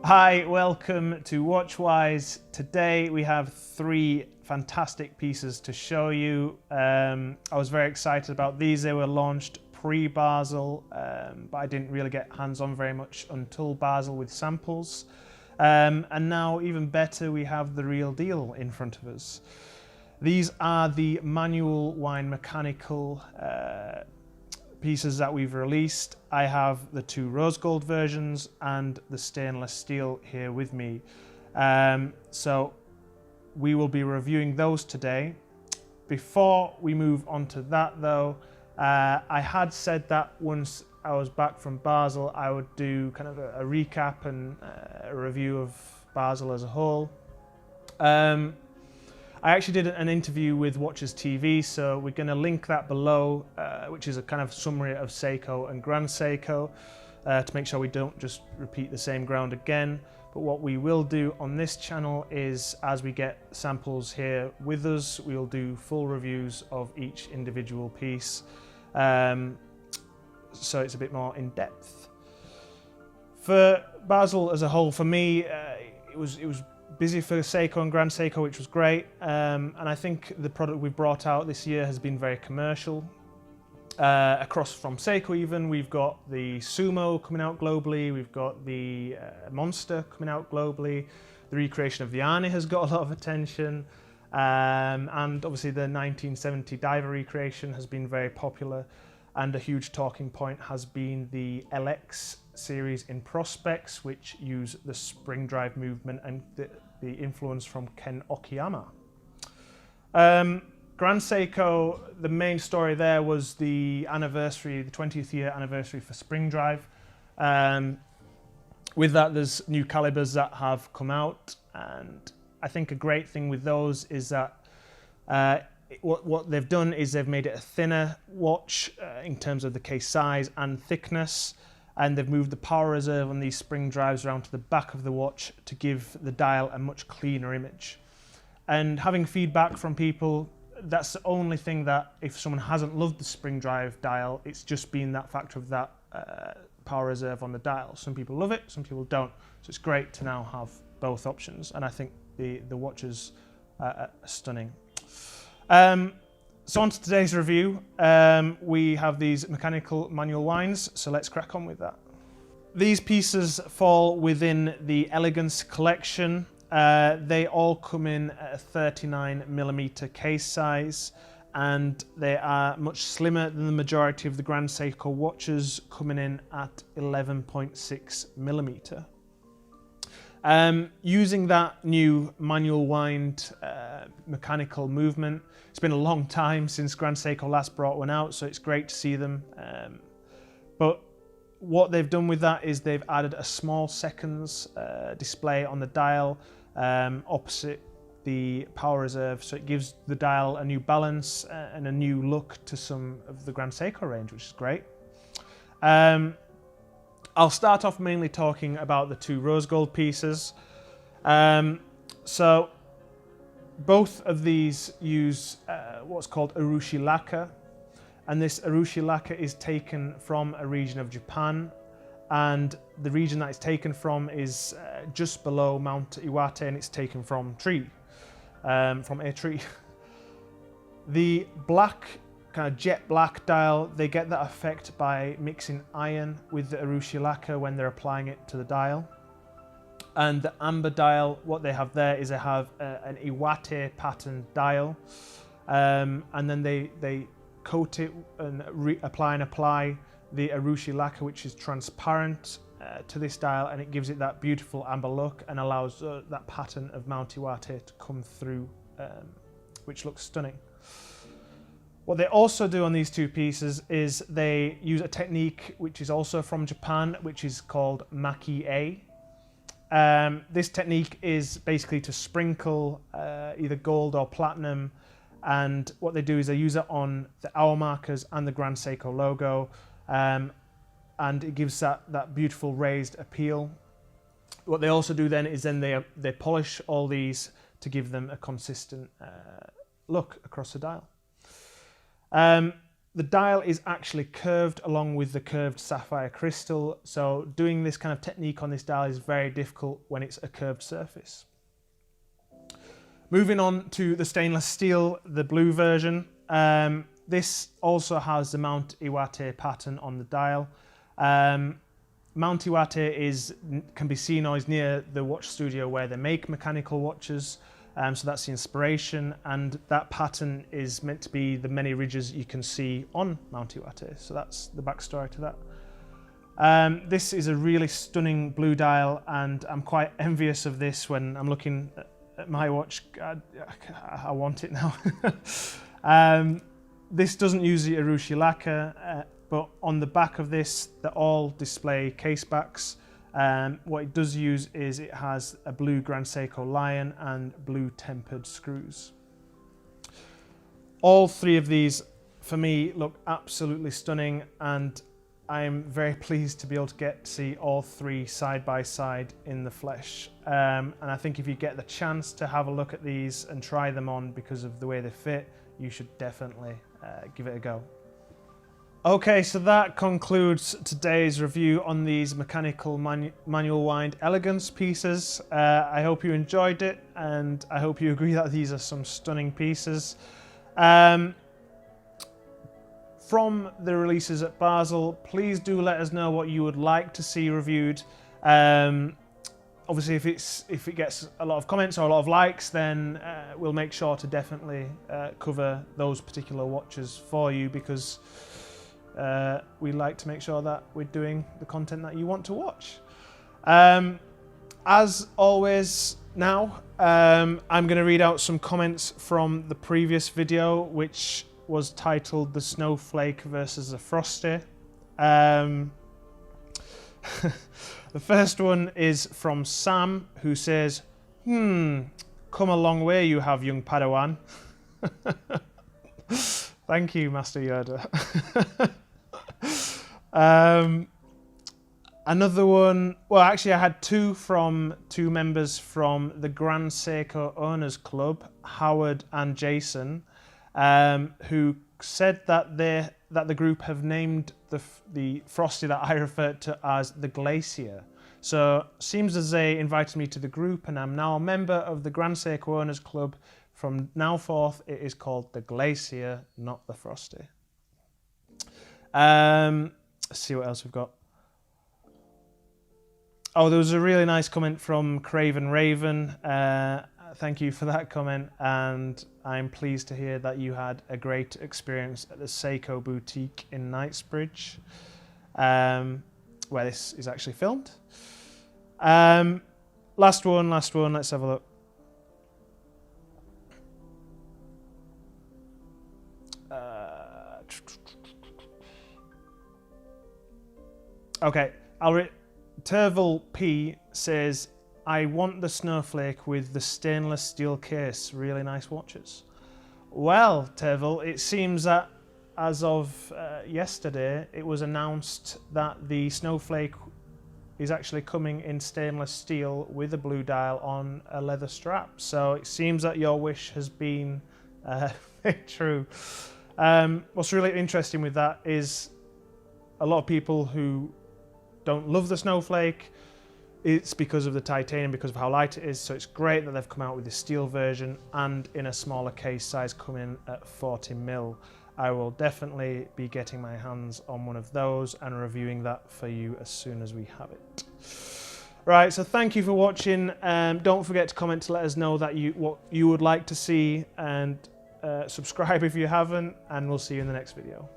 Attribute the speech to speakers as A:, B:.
A: Hi, welcome to Watchwise. Today we have three fantastic pieces to show you. I was very excited about these. They were launched pre-Basel, but I didn't really get hands-on very much until Basel with samples. And now, even better, we have the real deal in front of us. These are the Manual Wind mechanical pieces that we've released. I have the two rose gold versions and the stainless steel here with me. So we will be reviewing those today. Before we move on to that though, I had said that once I was back from Basel, I would do kind of a recap and a review of Basel as a whole. I actually did an interview with Watchers TV, so we're going to link that below, which is a kind of summary of Seiko and Grand Seiko, to make sure we don't just repeat the same ground again. But what we will do on this channel is, as we get samples here with us, we will do full reviews of each individual piece, so it's a bit more in depth. For Basel as a whole, for me, it was busy for Seiko and Grand Seiko, which was great, and I think the product we've brought out this year has been very commercial. Across from Seiko even, we've got the Sumo coming out globally, we've got the Monster coming out globally, the recreation of the Arne has got a lot of attention, and obviously the 1970 diver recreation has been very popular, and a huge talking point has been the LX series in Prospex, which use the spring drive movement and the influence from Ken Okiyama. Grand Seiko, the main story there was the anniversary, the 20th year anniversary for spring drive. With that, there's new calibers that have come out, and I think a great thing with those is that what they've done is they've made it a thinner watch in terms of the case size and thickness, and they've moved the power reserve on these spring drives around to the back of the watch to give the dial a much cleaner image. And having feedback from people, that's the only thing that, if someone hasn't loved the spring drive dial, it's just been that factor of that power reserve on the dial. Some people love it, some people don't. So it's great to now have both options, and I think the watches are stunning. So on to today's review, we have these mechanical manual winds, so let's crack on with that. These pieces fall within the Elegance collection. They all come in at a 39mm case size, and they are much slimmer than the majority of the Grand Seiko watches, coming in at 11.6mm. Using that new manual wind mechanical movement, it's been a long time since Grand Seiko last brought one out, so it's great to see them. But what they've done with that is they've added a small seconds display on the dial opposite the power reserve, so it gives the dial a new balance and a new look to some of the Grand Seiko range, which is great. I'll start off mainly talking about the two rose gold pieces. So both of these use what's called Urushi Lacquer, and this Urushi Lacquer is taken from a region of Japan, and the region that it's taken from is just below Mount Iwate, and it's taken from a tree. The black, kind of jet black dial, they get that effect by mixing iron with the Urushi Lacquer when they're applying it to the dial. And the amber dial, what they have there is they have an Iwate pattern dial, and then they coat it and apply the Urushi Lacquer, which is transparent to this dial, and it gives it that beautiful amber look and allows that pattern of Mount Iwate to come through, which looks stunning. What they also do on these two pieces is they use a technique which is also from Japan, which is called Maki. This technique is basically to sprinkle either gold or platinum, and what they do is they use it on the hour markers and the Grand Seiko logo, and it gives that beautiful raised appeal. what they also do then is they polish all these to give them a consistent look across the dial. The dial is actually curved along with the curved sapphire crystal, so doing this kind of technique on this dial is very difficult when it's a curved surface. Moving on to the stainless steel, the blue version. This also has the Mount Iwate pattern on the dial. Mount Iwate can be seen or is near the watch studio where they make mechanical watches. So that's the inspiration, and that pattern is meant to be the many ridges you can see on Mount Iwate. So that's the backstory to that. This is a really stunning blue dial, and I'm quite envious of this when I'm looking at my watch. I want it now. This doesn't use the Urushi lacquer, but on the back of this, they're all display case backs. What it does use is it has a blue Grand Seiko lion and blue tempered screws. All three of these, for me, look absolutely stunning, and I'm very pleased to be able to get to see all three side by side in the flesh. And I think if you get the chance to have a look at these and try them on because of the way they fit, you should definitely give it a go. Okay, so that concludes today's review on these mechanical Manual Wind Elegance pieces. I hope you enjoyed it, and I hope you agree that these are some stunning pieces. From the releases at Basel, please do let us know what you would like to see reviewed. Obviously, if it gets a lot of comments or a lot of likes, then we'll make sure to definitely cover those particular watches for you, because we like to make sure that we're doing the content that you want to watch. As always now, I'm going to read out some comments from the previous video, which was titled The Snowflake versus the Frosty. The first one is from Sam, who says, come a long way you have, young Padawan. Thank you, Master Yoda. Another one, well, actually I had two members from the Grand Seiko Owners Club, Howard and Jason, who said that the group have named the Frosty that I referred to as the Glacier. So seems as they invited me to the group, and I'm now a member of the Grand Seiko Owners Club. From now forth, it is called the Glacier, not the Frosty. Let's see what else we've got. Oh, there was a really nice comment from Craven Raven. Thank you for that comment, and I'm pleased to hear that you had a great experience at the Seiko boutique in Knightsbridge, where this is actually filmed. Last one, let's have a look. Okay, Terval P says, I want the Snowflake with the stainless steel case. Really nice watches. Well, Terval, it seems that as of yesterday, it was announced that the Snowflake is actually coming in stainless steel with a blue dial on a leather strap. So it seems that your wish has been made true. What's really interesting with that is a lot of people who don't love the Snowflake, it's because of the titanium, because of how light it is. So it's great that they've come out with the steel version and in a smaller case size, coming at 40mm. I will definitely be getting my hands on one of those and reviewing that for you as soon as we have it. Right, so thank you for watching. Don't forget to comment to let us know that what you would like to see, and subscribe if you haven't, and we'll see you in the next video.